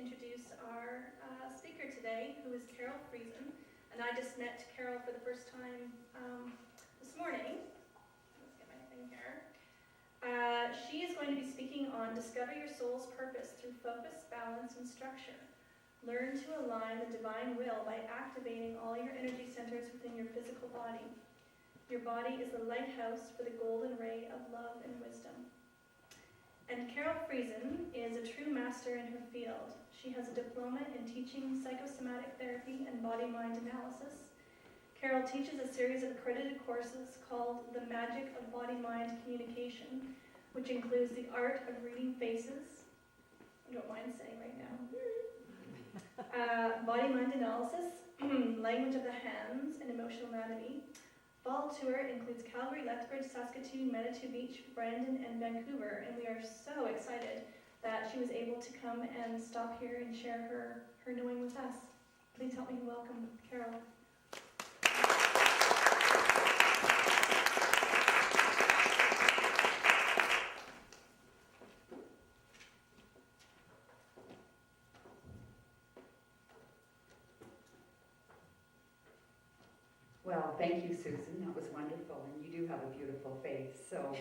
introduce our speaker today, who is Carole Friesen. And I just met Carole for the first time this morning. Let's get my thing here. She is going to be speaking on Discover Your Soul's Purpose through Focus, Balance, and Structure. Learn to align the divine will by activating all your energy centers within your physical body. Your body is the lighthouse for the golden ray of love and wisdom. And Carole Friesen is a true master in her field. She has a diploma in teaching psychosomatic therapy and body-mind analysis. Carole teaches a series of accredited courses called The Magic of Body-Mind Communication, which includes the art of reading faces, I don't mind saying right now, body-mind analysis, language of the hands, and emotional anatomy. Fall tour includes Calgary, Lethbridge, Saskatoon, Manitou Beach, Brandon, and Vancouver, and we are so excited that she was able to come and stop here and share her knowing with us. Please help me welcome Carole. Well, thank you, Susan. That was wonderful, and you do have a beautiful face. So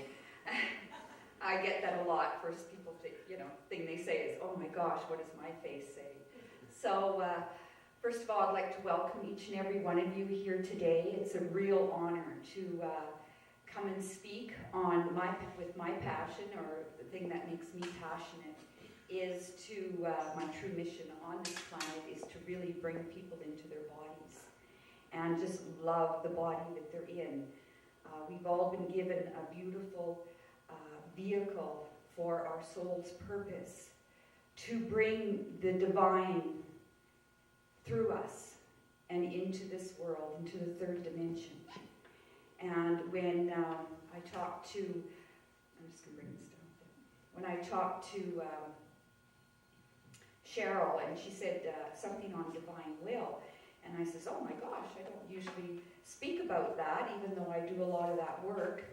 I get that a lot. First, people thing they say is, "Oh my gosh, what does my face say?" So, first of all, I'd like to welcome each and every one of you here today. It's a real honor to come and speak on with my passion, or the thing that makes me passionate, is to my true mission on this planet is to really bring people into their bodies and just love the body that they're in. We've all been given a beautiful vehicle for our soul's purpose, to bring the divine through us and into this world, into the third dimension. And when I talked to, I'm just going to bring this down. When I talked to Carole, and she said something on divine will, and I says, "Oh my gosh, I don't usually speak about that, even though I do a lot of that work.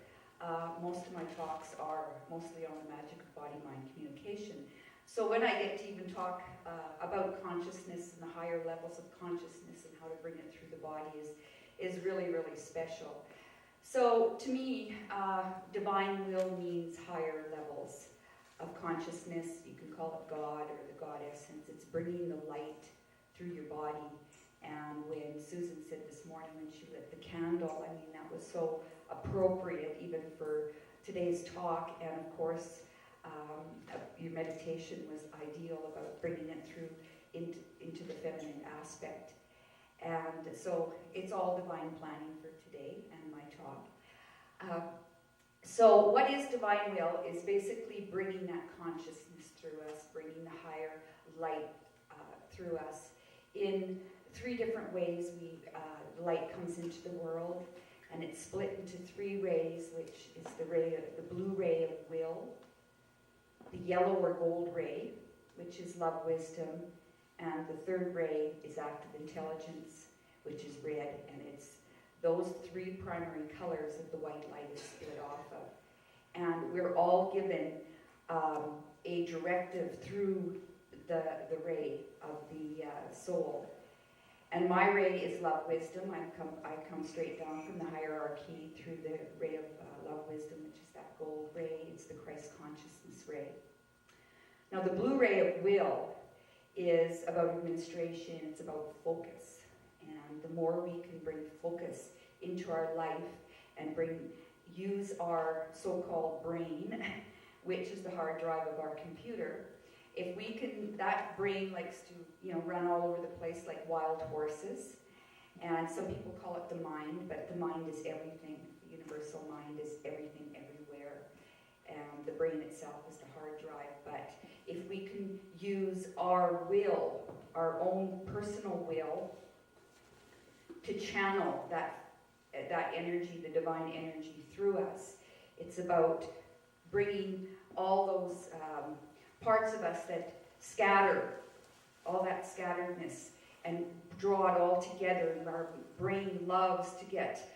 Most of my talks are mostly on the magic of body-mind communication." So when I get to even talk about consciousness and the higher levels of consciousness and how to bring it through the body is really, really special. So to me, divine will means higher levels of consciousness. You can call it God or the God essence. It's bringing the light through your body. And when Susan said this morning when she lit the candle, I mean, that was so appropriate even for today's talk. And of course, your meditation was ideal about bringing it through into the feminine aspect. And so it's all divine planning for today and my talk. So what is divine will is basically bringing that consciousness through us, bringing the higher light through us in three different ways. Light comes into the world, and it's split into three rays, which is the blue ray of will, the yellow or gold ray, which is love, wisdom, and the third ray is active intelligence, which is red, and it's those three primary colors that the white light is split off of. And we're all given a directive through the ray of the soul. And my ray is love, wisdom. I come straight down from the hierarchy through the ray of love, wisdom, which is that gold ray. It's the Christ consciousness ray. Now, the blue ray of will is about administration. It's about focus. And the more we can bring focus into our life and use our so-called brain, which is the hard drive of our computer, if we can, that brain likes to, run all over the place like wild horses. And some people call it the mind, but the mind is everything. The universal mind is everything, everywhere. And the brain itself is the hard drive. But if we can use our will, our own personal will, to channel that energy, the divine energy through us, it's about bringing all those parts of us that scatter, all that scatteredness, and draw it all together. And our brain loves to get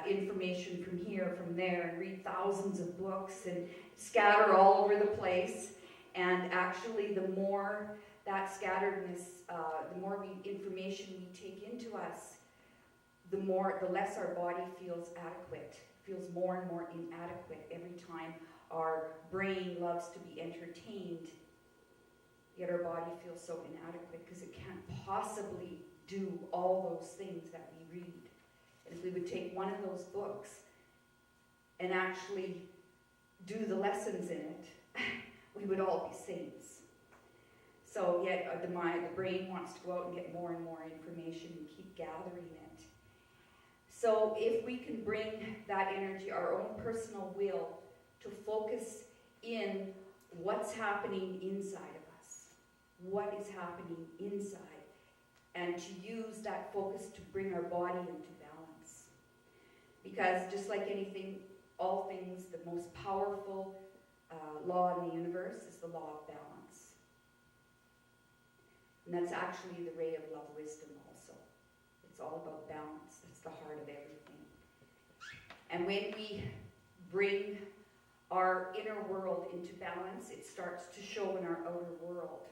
information from here, from there, and read thousands of books and scatter all over the place. And actually, the more that scatteredness, the more information we take into us, the less our body feels adequate, feels more and more inadequate every time our brain loves to be entertained, yet our body feels so inadequate because it can't possibly do all those things that we read. And if we would take one of those books and actually do the lessons in it, we would all be saints. So yet the brain wants to go out and get more and more information and keep gathering it. So if we can bring that energy, our own personal will, to focus in what's happening inside of us, what is happening inside, and to use that focus to bring our body into balance. Because just like anything, all things, the most powerful law in the universe is the law of balance. And that's actually the ray of love wisdom also. It's all about balance. That's the heart of everything. And when we bring our inner world into balance, it starts to show in our outer world.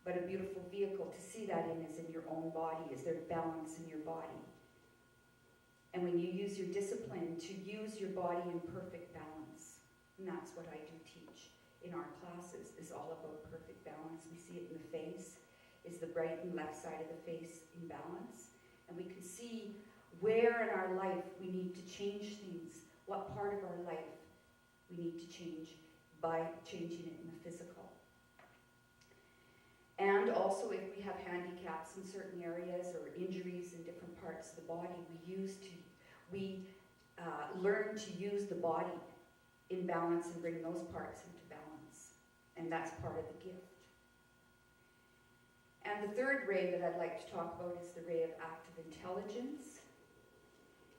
But a beautiful vehicle to see that in is in your own body. Is there balance in your body? And when you use your discipline to use your body in perfect balance, and that's what I do teach in our classes, is all about perfect balance. We see it in the face. Is the right and left side of the face in balance? And we can see where in our life we need to change things, what part of our life we need to change by changing it in the physical. And also if we have handicaps in certain areas or injuries in different parts of the body, we learn to use the body in balance and bring those parts into balance. And that's part of the gift. And the third ray that I'd like to talk about is the ray of active intelligence.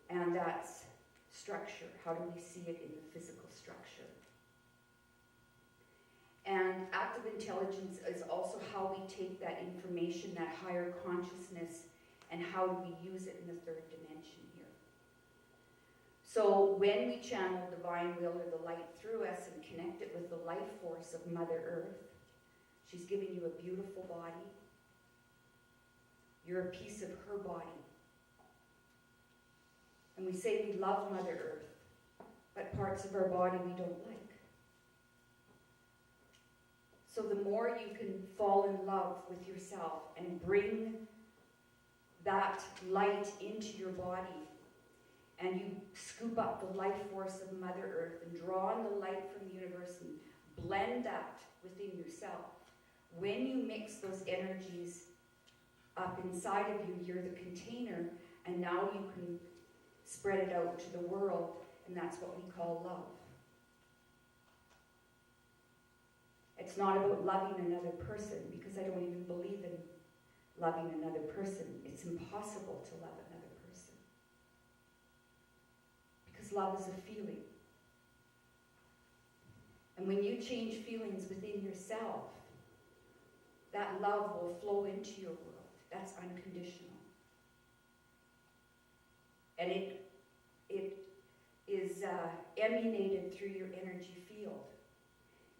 And that's structure. How do we see it in the physical structure? And active intelligence is also how we take that information, that higher consciousness, and how do we use it in the third dimension here. So when we channel divine will or the light through us and connect it with the life force of Mother Earth, she's giving you a beautiful body. You're a piece of her body. And we say we love Mother Earth, but parts of our body we don't like. So the more you can fall in love with yourself and bring that light into your body, and you scoop up the life force of Mother Earth and draw on the light from the universe and blend that within yourself, when you mix those energies up inside of you, you're the container, and now you can spread it out to the world, and that's what we call love. It's not about loving another person, because I don't even believe in loving another person. It's impossible to love another person. Because love is a feeling. And when you change feelings within yourself, that love will flow into your world. That's unconditional. And it is emanated through your energy field.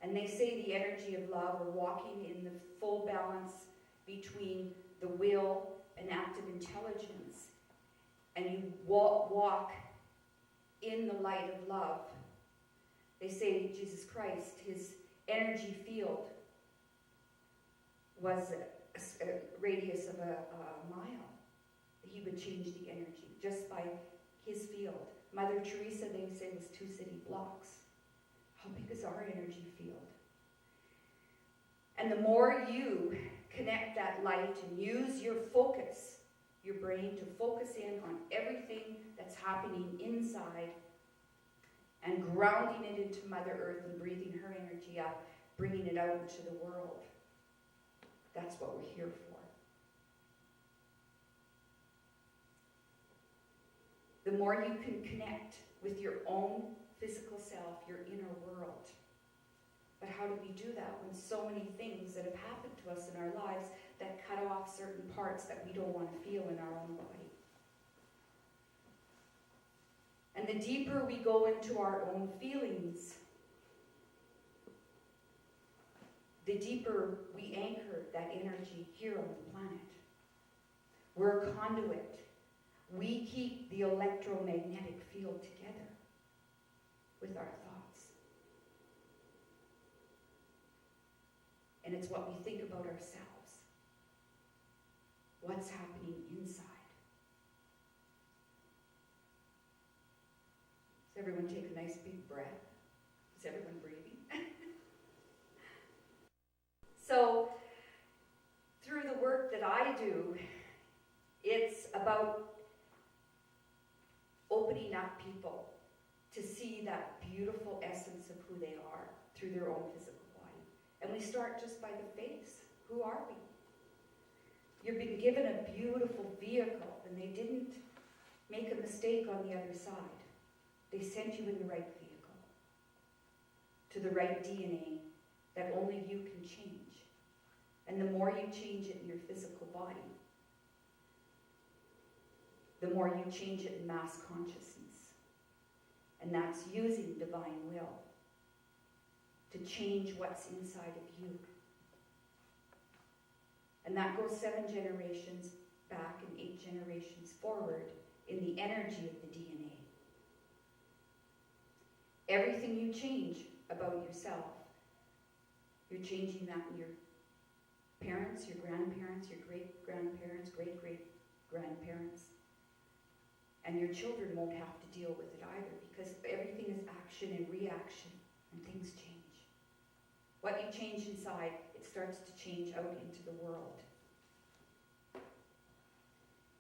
And they say the energy of love, or walking in the full balance between the will and active intelligence, and you walk in the light of love. They say Jesus Christ, his energy field was a radius of a mile. He would change the energy just by his field. Mother Teresa, they would say, was 2 city blocks. How big is our energy field? And the more you connect that light and use your focus, your brain, to focus in on everything that's happening inside and grounding it into Mother Earth and breathing her energy up, bringing it out into the world. That's what we're here for. The more you can connect with your own physical self, your inner world. But how do we do that when so many things that have happened to us in our lives that cut off certain parts that we don't want to feel in our own body? And the deeper we go into our own feelings, the deeper we anchor that energy here on the planet. We're a conduit. We keep the electromagnetic field together with our thoughts. And it's what we think about ourselves. What's happening inside. Does everyone take a nice big breath? Is everyone breathing? So, through the work that I do, it's about opening up people to see that beautiful essence of who they are through their own physical body. And we start just by the face. Who are we? You've been given a beautiful vehicle, and they didn't make a mistake on the other side. They sent you in the right vehicle, to the right DNA that only you can change. And the more you change it in your physical body, the more you change it in mass consciousness. And that's using divine will to change what's inside of you. And that goes 7 generations back and 8 generations forward in the energy of the DNA. Everything you change about yourself, you're changing that in your parents, your grandparents, your great-grandparents, great-great-grandparents. And your children won't have to deal with it either, because everything is action and reaction, and things change. What you change inside, it starts to change out into the world.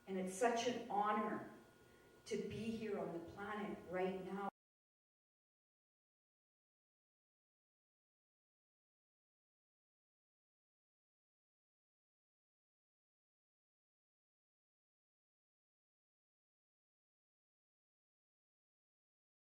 And it's such an honor to be here on the planet right now.